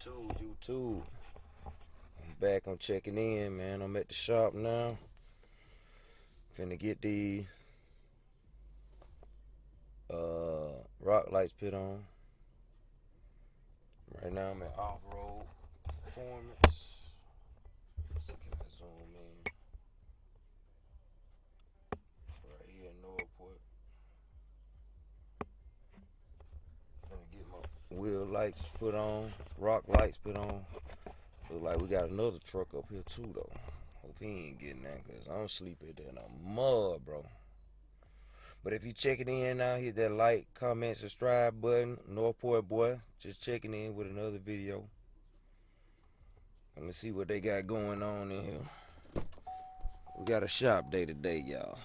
YouTube. I'm back. I'm checking in, man. I'm at the shop now. Finna get the rock lights put on. Right now I'm at Off-Road Performance. Let's see, can I zoom in? Right here in Northport. Finna get my wheel lights put on, rock lights put on. Look like we got another truck up here too though. Hope he ain't getting that, cause I don't sleep in there no mud, bro. But if you checking in now, hit that like, comment, subscribe button. Northport boy, just checking in with another video. Let me see what they got going on in here. We got a shop day today, y'all.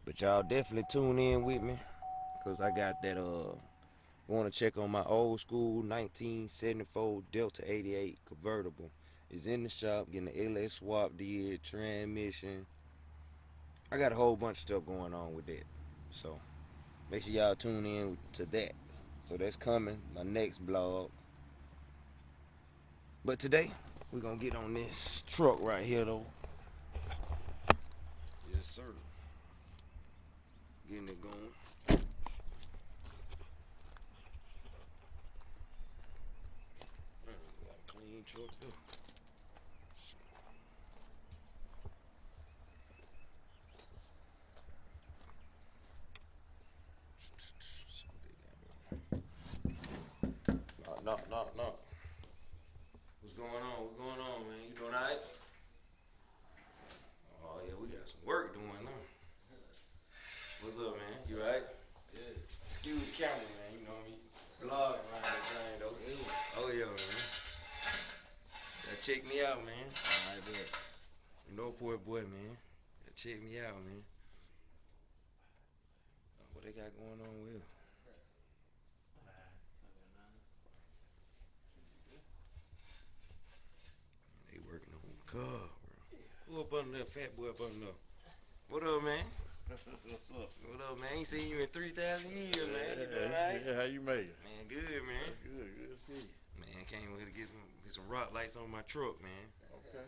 But y'all definitely tune in with me, cause I got that want to check on my old school 1974 Delta 88 convertible. It's in the shop, getting the LS swap did, transmission. I got a whole bunch of stuff going on with that. So make sure y'all tune in to that. So that's coming, my next vlog. But today, we're gonna get on this truck right here though. Yes, sir. Getting it going. Got a clean truck though. No. What's going on? What's going on, man? You doing alright? Oh yeah, we got some work doing now. What's up, man? You alright? Good. Excuse the camera, man. You know me. Vlogging around that thing though. Yeah. Oh yeah, man. Yeah, check me out, man. Alright, bet. You know, poor boy, man. Yeah, check me out, man. What they got going on with? They working on the car, bro. Who up under there? Fat boy up under there. What up, man? What up, man? Ain't seen you in 3,000 years, man. You doing alright? Yeah, how you make it? Man, good, man. Good to see you. Man, came over to get some rock lights on my truck, man. Okay.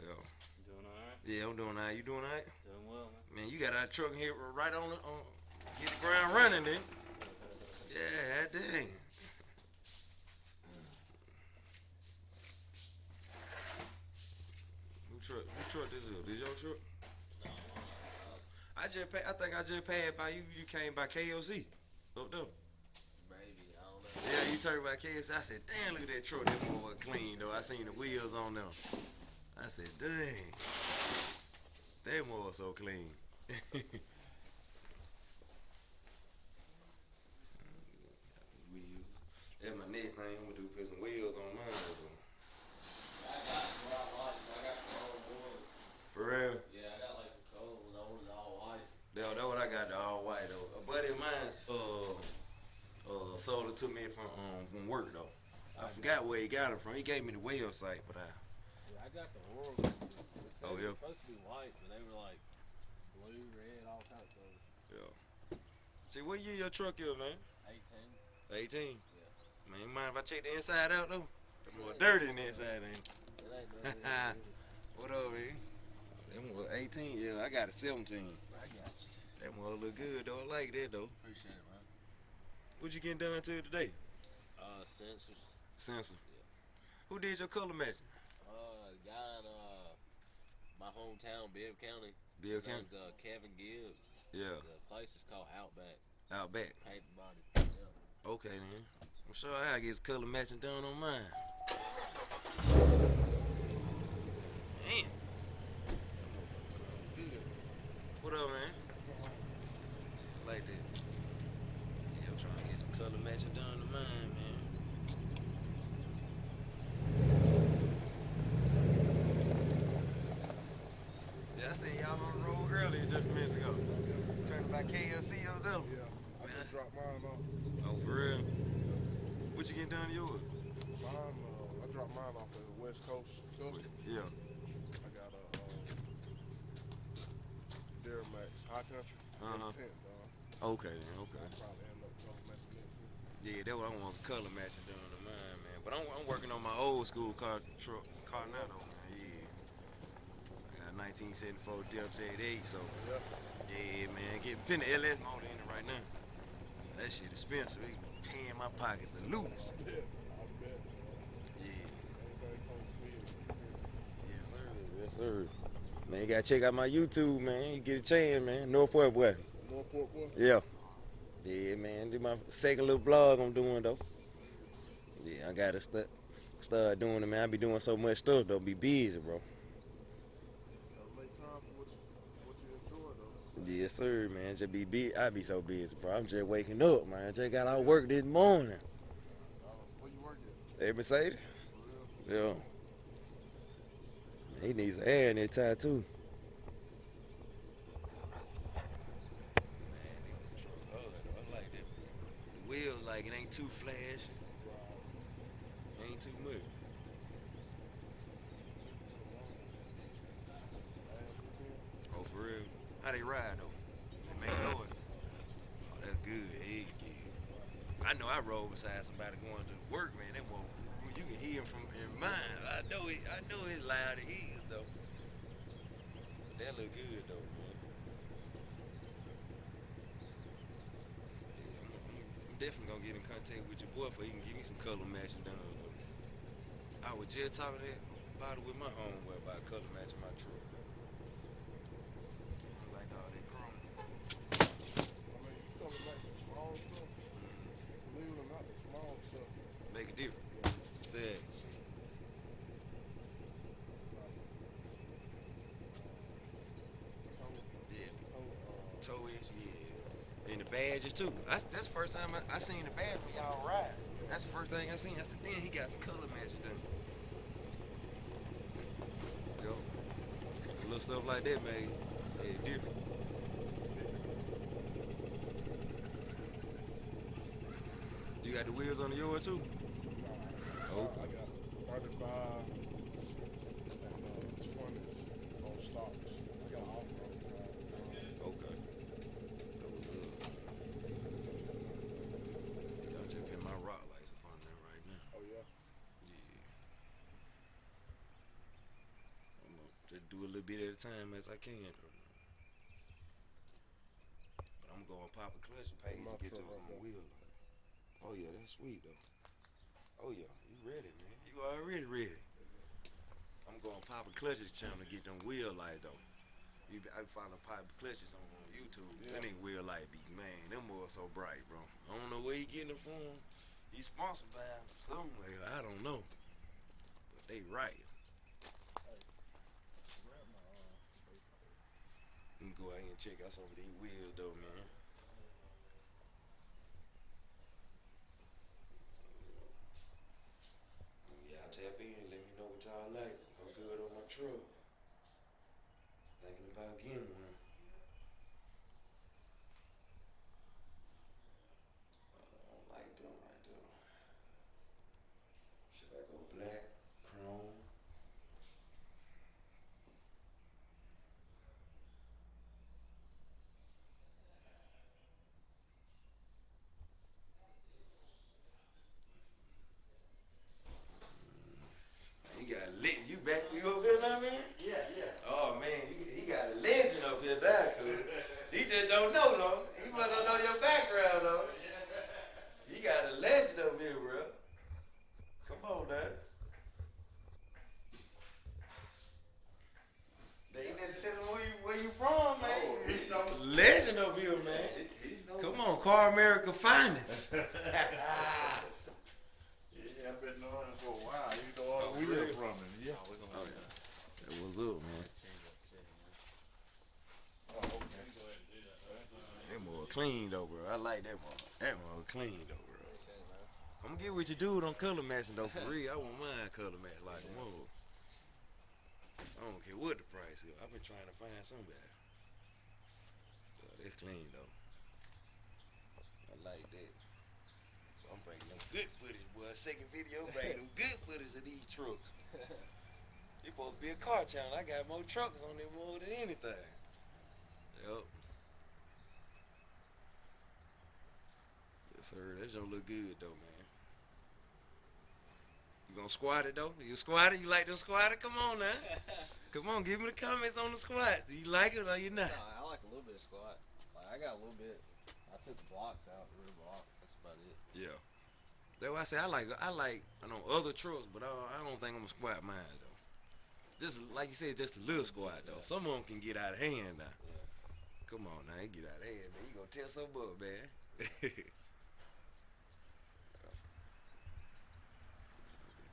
Yeah. You doing alright? Yeah, I'm doing alright. You doing alright? Doing well, man. Man, you got our truck here right on get the ground running, then. Yeah, dang. Who truck this is? This your truck? No. I think I just passed by you. You came by KLC. Up there. Maybe, I don't know. Yeah, you turned by KLC. I said, damn, look at that truck. That boy was clean, though. I seen the wheels on them. I said, dang. That boy was so clean. Wheels. That's my next thing. I'm gonna do put some wheels on mine. Though. I got some rock lights, I got the old ones. For real? Yeah, I got like the cold ones, those all white. That's what I got, the all white though. A buddy of mine's sold it to me from work though. I forgot where he got it from. He gave me the website, but Yeah, I got the Oregon. Oh, yeah? Supposed to be white, but they were like blue, red, all types of colors. yeah. See, what year your truck is, man? 18. 18. Man, you mind if I check the inside out though? It's more dirty than the inside, ain't it? It ain't nothing. What up, man? That one 18. Yeah, I got a 17. I got you. That one look good though. I like that though. Appreciate it, man. What you getting done to today? Sensors. Sensor. Yeah. Who did your color matching? The guy in my hometown, Bibb County. Bibb His County. name's Kevin Gibbs. Yeah. The place is called Outback. Outback. Paint the body. Yeah. Okay then. I'm sure I gotta get color matching done on mine. Man. That motherfucker sound good. What up, man? I like that. Yeah, I'm trying to get some color matching done to mine, man. Yeah, I seen y'all on the road earlier just a minute ago. Turning by KLC up there. Yeah, I just dropped mine off. Oh, for real? What you getting done to yours? I dropped mine off at the West Coast. Yeah. I got a Duramax High Country. Uh-huh. Tent done. Okay then, okay. I'll probably end up going messing it. Yeah, that's what I want, some color matching done to mine, man. But I'm working on my old school car now, though, man. Yeah. I got 1974 Delta 88, so Yeah. yeah, man. Putting the LS motor in it right now. So that shit expensive. It tearing my pockets to loose. Yeah. I bet. Yeah. Anything comes with it. Yes, sir. Yes, sir. Man, you gotta check out my YouTube, man. You get a chance, man. Northport boy. Northport boy. Yeah. Yeah, man. Do my second little vlog I'm doing though. Yeah, I gotta start doing it, man. I be doing so much stuff though. Be busy, bro. Gotta make time for what you enjoy though. Yes, sir, man. Just be busy. I be so busy, bro. I'm just waking up, man. Just got out of work this morning. Where you work at? Hey, Mercedes? For real? Yeah. He needs some air in that tire too. Man, these trucks hard though. I like that. The wheels like it ain't too flash. Ain't too much. Oh, for real? How they ride though? They make noise. Oh, that's good. Heck yeah. I know I rode beside somebody going to work, man. That one, you can hear him from in mine. I know it's loud as his though. That look good though, man. Yeah, I'm definitely gonna get in contact with your boy so he can give me some color matching done. Though. I was just talking about it with my homeboy about color matching my truck. I like all that chrome. I mean, you coming back to small stuff. Believe it or not, the small stuff. Make a difference. Say, yeah, toe is, yeah. And the badges too. That's the first time I seen the badge when y'all ride. That's the first thing I seen. I said, damn, he got some color matching done. Yo, little stuff like that made it different. You got the wheels on the yours too? Oh. I got 35 and 20s on stocks. I got off-road. Okay. That was y'all just put my rock lights up on there right now. Oh yeah. Yeah. I'm gonna just do a little bit at a time as I can. Though. But I'm going pop a clutch and pay My to get truck the right there. wheel. Oh yeah, that's sweet though. Oh yeah, you ready, man? You already ready. I'm going pop a clutches channel to get them wheel light though. I find a pop clutches on YouTube. Yeah. That ain't wheel light be man. Them boys so bright, bro. I don't know where he getting it from. He's sponsored by somewhere. I don't know. But they right. Let me go out here and check out some of these wheels though, man. Y'all tap in, let me know what y'all like. I'm good on my truck. Thinking about getting one. I don't like them right there. Should I go black, chrome? You got lit. You back you up here now, man? Yeah, yeah. Oh man, he got a legend up here now, cuz. He just don't know though. He must not know your background though. You got a legend up here, bro. Come on, man. They need to tell him where you from, man. Oh, he know. Legend up here, man. Come on, Car America Finest. Yeah, I've been knowing him for a while. You know all the really? wheels from him. Yeah. Oh yeah. That was up, man. Oh, okay. That more clean though, bro. I like that more. That more clean though, bro. I'm gonna get with your dude on color matching though, for real. I won't mind color match like a mother. I don't care what the price is. I've been trying to find somebody. So that's clean though. I like that. I'm bringing them good footage, boy. Second video, bringing them good footage of these trucks. It's supposed to be a car channel. I got more trucks on there more than anything. Yup. Yes, sir. That don't look good though, man. You gonna squat it though? You squat it? You like to squat it? Come on now. Come on, give me the comments on the squats. Do you like it or you not? Nah, I like a little bit of squat. Like I got a little bit. I took the blocks out, the rear blocks. That's about it. Yeah. That's why I say I like other trucks, but I don't think I'm gonna squat mine though. Just like you said, just a little squat though. Yeah. Some of them can get out of hand now. Yeah. Come on now, you get out of hand, man. You gonna tear some up, man.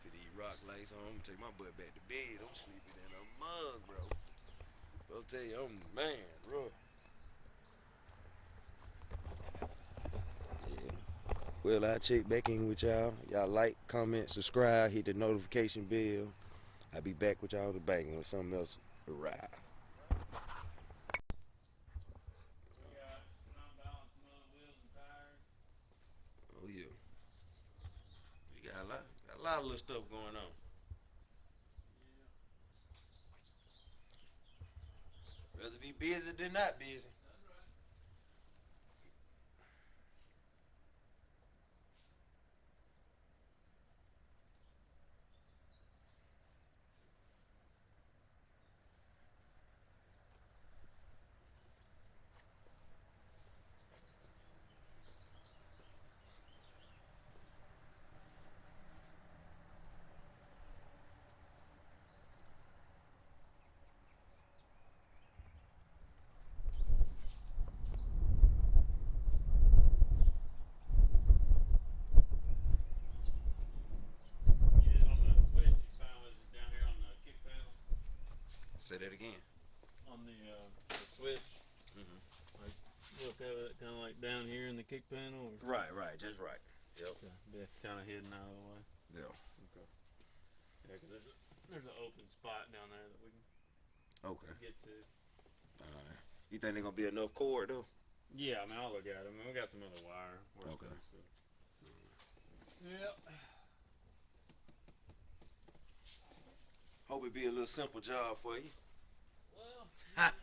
Put these rock lights on. I'm gonna take my butt back to bed. I'm sleeping in a mug, bro. I'll tell you, I'm the man, bro. Yeah. Well, I'll check back in with y'all. Y'all like, comment, subscribe, hit the notification bell. I'll be back with y'all to bang when something else arrive. Oh yeah. We got a lot of little stuff going on. Rather be busy than not busy. Say that again. On the switch, Mm-hmm. like look at it kind of like down here in the kick panel. Or? Right, just right. Yep. Okay. Yeah, kind of hidden out of the way. Yeah. Okay. Yeah, because there's an open spot down there that we can Okay. get to. Alright. You think they're gonna be enough cord though? Yeah, I mean I'll look at it. I mean we got some other wire. Okay. So. Yep. Hope it be a little simple job for you. Well, but,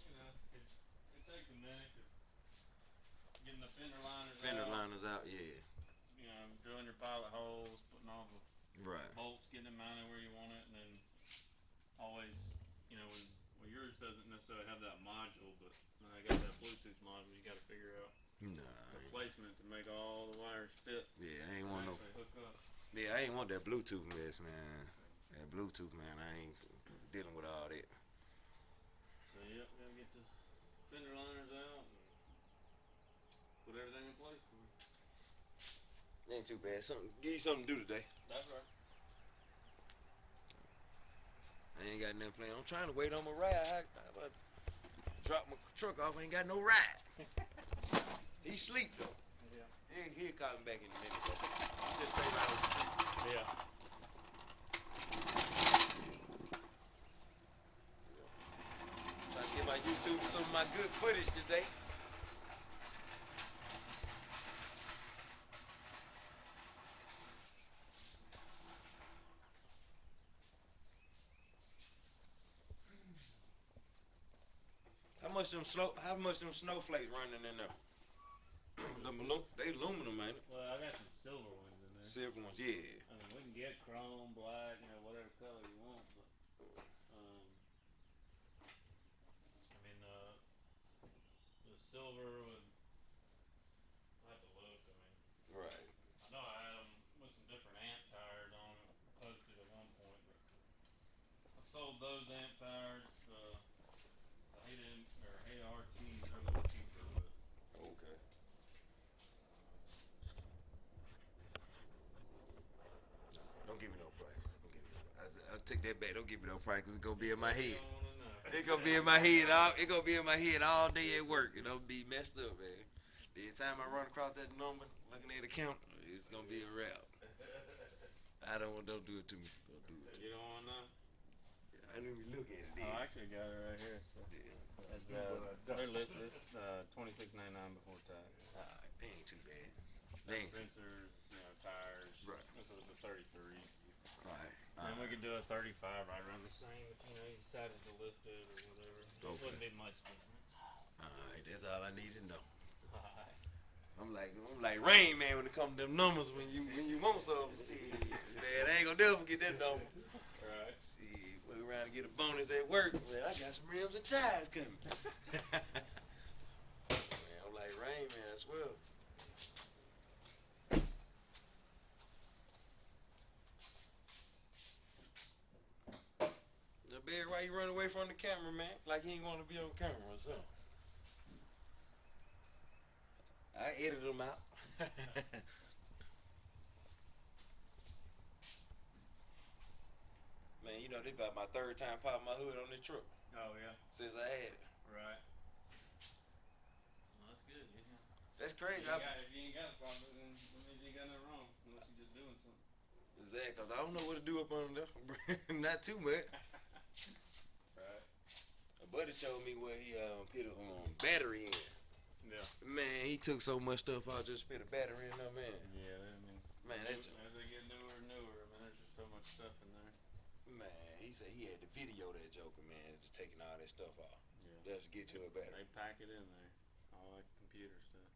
you know, it takes a minute because getting the fender liners Fender out, liners out, yeah. you know, drilling your pilot holes, putting all the Right. bolts, getting them mounted where you want it, and then always, you know, when yours doesn't necessarily have that module, but when I got that Bluetooth module, you got to figure out the placement to make all the wires fit. Yeah, I ain't want no. Hook up. Yeah, I ain't want that Bluetooth mess, man. That Bluetooth, man, I ain't dealing with all that. So yep, gotta get the fender liners out and put everything in place for you. Ain't too bad. Give you something to do today. That's right. I ain't got nothing planned. I'm trying to wait on my ride. I about to drop my truck off. I ain't got no ride. He sleep though. Yeah. He'll call me back in a minute. Though. He just stay right over the street. Yeah. Trying to get my YouTube some of my good footage today. How much them snowflakes running in there? They aluminum, ain't it? Well, I got some silver ones in there. Silver ones, yeah. I mean, we can get chrome, black, you know, whatever color you want, but I mean, the silver would. I have to look. I mean, Right. I know I had them with some different amp tires on it posted at one point, but I sold those amp tires. The Hate RTs, they're a little cheaper, but. Okay. Don't give me no price. Don't give me no price. I'll take that back. Don't give me no price because it's going to be in my head. It's going to be in my head. It's going to be in my head all day at work. It'll be messed up, man. The time I run across that number, looking at the count, it's going to be a wrap. Don't do it to me. Don't do it to me. You don't want to know? I didn't even look at it. Oh, I actually got it right here. So. Yeah. It's, they're listed. It's $26.99 before tax. They ain't too bad. That's sensors, you know, tires. Right. This is the 33. Right. And we could do a 35 right around the same if, you know, you decided to lift it or whatever. It wouldn't be much difference. Alright, that's all I need to know. Alright. I'm I'm like Rain Man when it comes to them numbers. When you want something, shit, man, I ain't gonna never forget that number. Right. Shit, fuck around and get a bonus at work. Man, I got some rims and tires coming. Man, I'm like Rain Man, I swear. The Barry, why you run away from the camera, man? Like he ain't want to be on camera or something. I edited him out. Man, you know, this about my third time popping my hood on this truck Oh yeah. since I had it. Right. Well, that's good. Yeah. That's If crazy. you ain't got a problem, then that means you ain't got nothing wrong, unless you're just doing something. Exactly, cause I don't know what to do up under there. Not too much. Right. A buddy showed me where he put a battery in. Yeah. Man, he took so much stuff out just to put a battery in there, man. Yeah. I mean, Man, that's as they get newer and newer, I mean, there's just so much stuff in there. man. He said he had to video that joker, man, just taking all that stuff off. Yeah. Just to get to a battery. They pack it in there. All that computer stuff.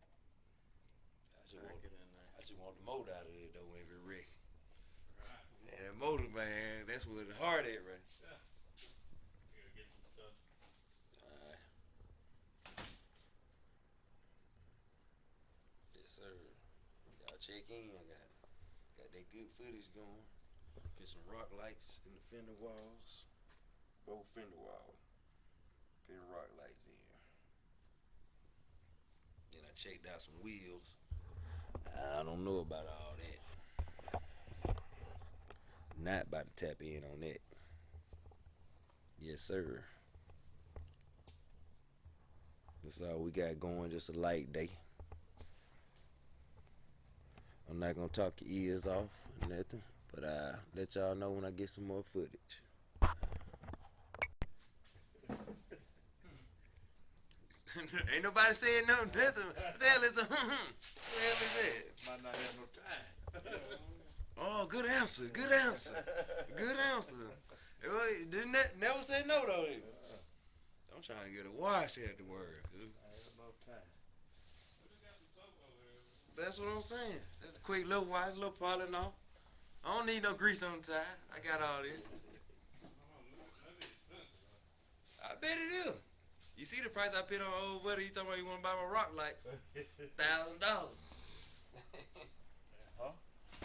Pack it in there. I just want the motor out of it though, every wreck. Right. And that motor, man, that's where the heart at, right? Yeah. You gotta get some stuff. Alright. Yes, sir. Y'all check in. I got that good footage going. Get some rock lights in the fender walls. Both fender walls. Put rock lights in. Then I checked out some wheels. I don't know about all that. Not about to tap in on that. Yes, sir. That's all we got going, just a light day. I'm not gonna talk your ears off or nothing, but I let y'all know when I get some more footage. Ain't nobody saying nothing. What the hell is a what the hell is that? Might not have no time. Oh, good answer. Good answer. Good answer. Didn't that never say no though? I'm trying to get a wash afterwards. I have no time. We just got some soap over there. That's what I'm saying. That's a quick little wash, little polishing off. I don't need no grease on the tie. I got all this. Maybe expensive. I bet it is. You see the price I paid on old buddy? He talking about he want to buy my rock light. $1,000. Huh?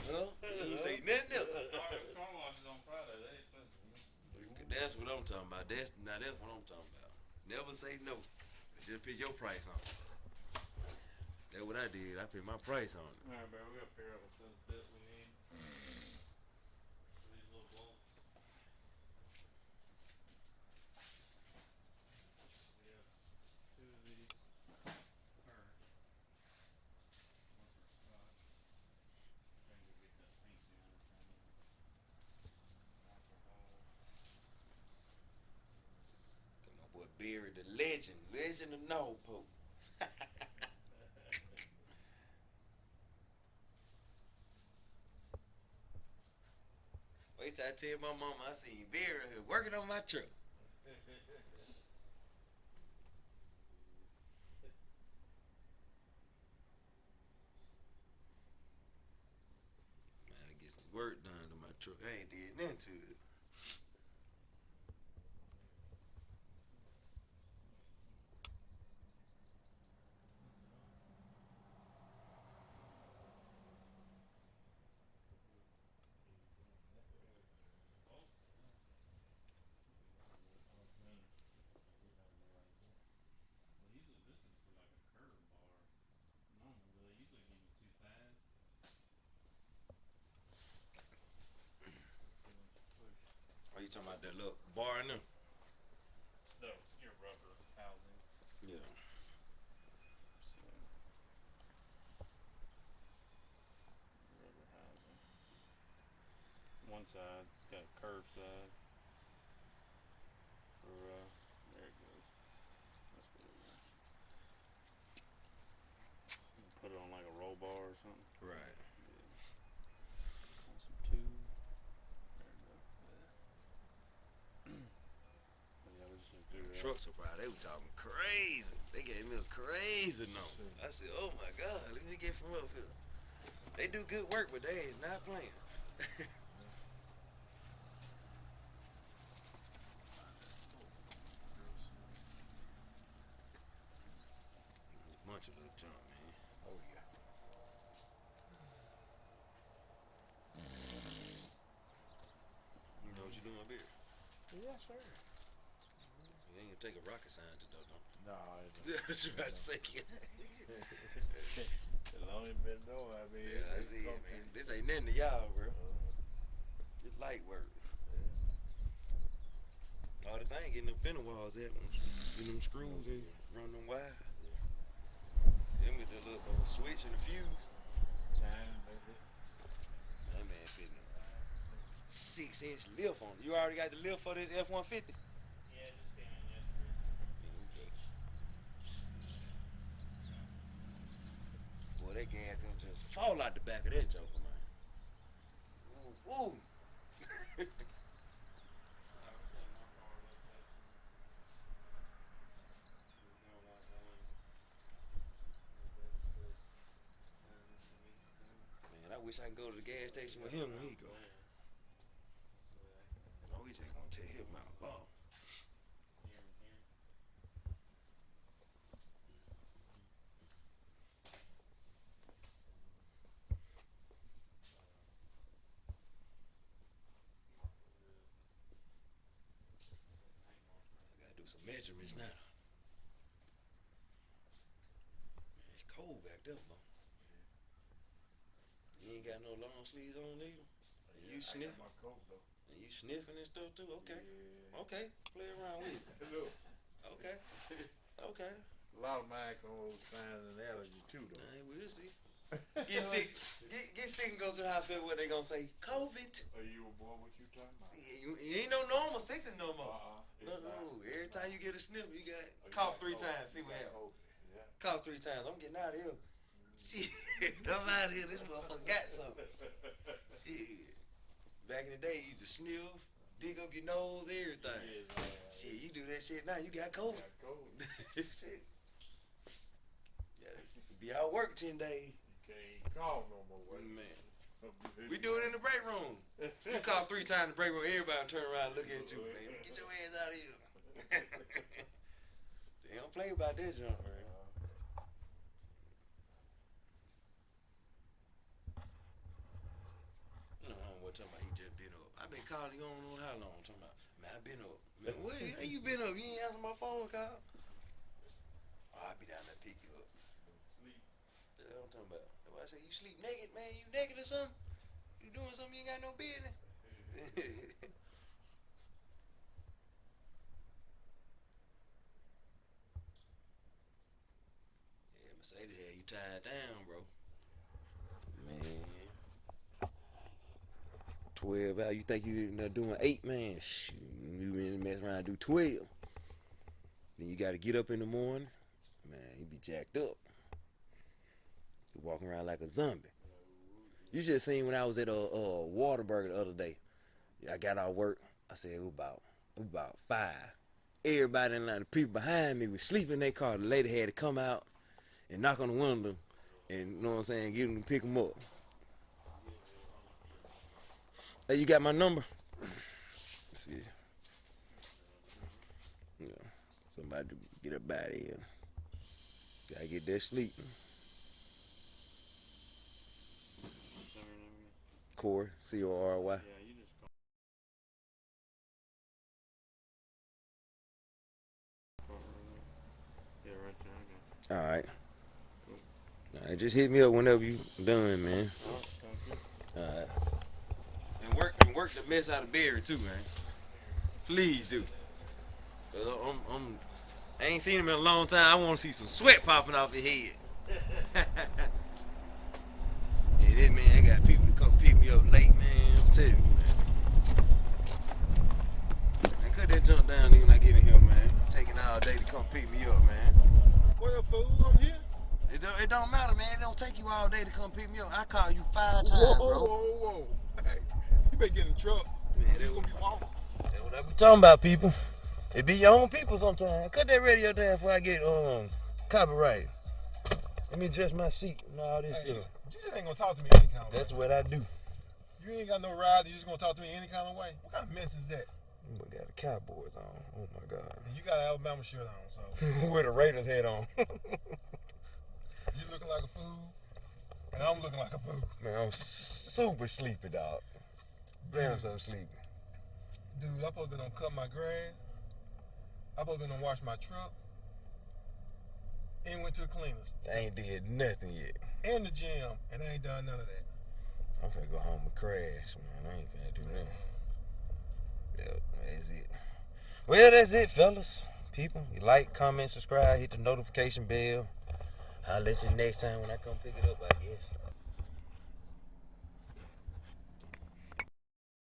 Well, he ain't say nothing else. Car wash is on Friday. They expensive. That's what I'm talking about. That's what I'm talking about. Never say no. Just put your price on it. That's what I did. I put my price on it. All right, bro. We gotta figure out what those bits we need. These little bolts. We have two of these. Or one for Scott. Trying to get that paint down or something. One for Hall. Got my boy Barry, the legend of Norfolk. Wait till I tell my mama I seen Barry here working on my truck. Man, I get some work done to my truck. I ain't did nothing to it. Well, usually this is for like a curve bar. Normally, they usually give you 2 pads. Push. Are you talking about that little bar in there? No, your rubber housing. Yeah. Rubber housing. One side, it's got a curved side. For there it goes. That's what it is. You put it on like a roll bar or something. Right. Yeah. On some tube. There it goes. Yeah. But yeah, we just Trucks are proud. They were talking crazy. They gave me a crazy number. I said, oh my God, let me get from up here. They do good work, but they is not playing. There's a bunch of little junk, man. Oh yeah. You know what you doing up here? Yes, sir. You ain't gonna take a rocket scientist though, don't you? Nah, Yeah, I was about to say. as long as been know, I mean, Yeah, I see it, man. This ain't nothing to y'all, bro. It's light work. All the thing getting them fender walls at them, getting them screws and run them wires. Them with the little switch and the fuse. Time, baby. That man fitting a 6-inch lift on it. You already got the lift for this F-150? Yeah, just came in yesterday. Boy, that gas gonna just fall out the back of that joker, man. Woo, woo. Man, I wish I could go to the gas station with him when he go. Oh, we just gonna tear him out. Oh. I gotta do some measurements now. Man, it's cold back there, man. You ain't got no long sleeves on either? And you sniffing? My coat, though. And you sniffing and stuff too? Okay. Yeah. Okay. Play around with it. Look, Okay. Okay. a lot of mine come over signs and allergy too, though. Hey, we'll see. Get sick. Get sick and go to the hospital where they gonna say COVID. Are you a boy? What you talking about? See, you ain't no normal sickness no more. It's No, not. every time you get a sniff, you got Oh, you cough got 3 COVID. times. See You what got happens. COVID. Yeah. Cough 3 times. I'm getting out of here. Shit, I'm out of here. This motherfucker got something. Shit. Back in the day, you used to sniff, dig up your nose, everything. Yeah, man. Shit, you do that shit now, you got COVID. Got COVID. Shit. Yeah, be out work 10 days. You can't call no more. Man. We do it in the break room. You cough 3 times in the break room, everybody turn around and look at you. Man, get your ass out of here. They don't play about this junk, man. What talking about? He just been up. I been calling you, I don't know how long. Talking about, man, I been up. Man, where you been up? You ain't answer my phone call. Oh, I be down there to pick you up. Sleep. That's what I'm talking about. That's why I say you sleep naked, man. You naked or something? You doing something you ain't got no business? Yeah, Mercedes had you tied down, bro. Man. 12 out. You think you doing 8, man? Shoot, you been mess around and do 12. Then you got to get up in the morning. Man, you be jacked up. You walking around like a zombie. You should have seen when I was at Whataburger the other day. I got out of work. I said it was about 5. Everybody in line, the people behind me was sleeping in their car. The lady had to come out and knock on the window and, you know what I'm saying, get them to pick them up. Hey, you got my number? Let's see. Yeah. Somebody get up out of here. Gotta get that sleep. Corey, C-O-R-Y. Yeah, you just call. Yeah, right there. I got you. All right. All right, just hit me up whenever you done, man. All right. And work the mess out of Barry too, man. Please do. Cause I ain't seen him in a long time. I want to see some sweat popping off his head. Yeah, this man, I got people to come pick me up late, man. I'm telling you, man. Man, cut that junk down when I get in here, man. Taking all day to come pick me up, man. Well, fool, I'm here. It don't matter, man. It don't take you all day to come pick me up. I call you 5 times, Whoa, bro. whoa. Hey, you better get in the truck. Man, You gonna be walking. That's what I be talking about, people. It be your own people sometimes. Cut that radio down before I get copyright. Let me adjust my seat and all this Hey, stuff. you just ain't gonna talk to me any kind of way. That's what I do. You ain't got no ride. You just gonna talk to me any kind of way. What kind of mess is that? We got the Cowboys on. Oh my God. And you got an Alabama shirt on, so With a Raiders head on. you looking like a fool, and I'm looking like a fool. Man, I'm super sleepy, dog. Damn, so sleepy. Dude, I'm supposed to be cut my grass. I'm supposed to be wash my truck. And went to the cleaners. I ain't did nothing yet. And the gym, and I ain't done none of that. I'm finna go home and crash, man. I ain't finna do that. Yep, that's it. Well, that's it, fellas. People, you like, comment, subscribe, hit the notification bell. I'll let you next time when I come pick it up, I guess.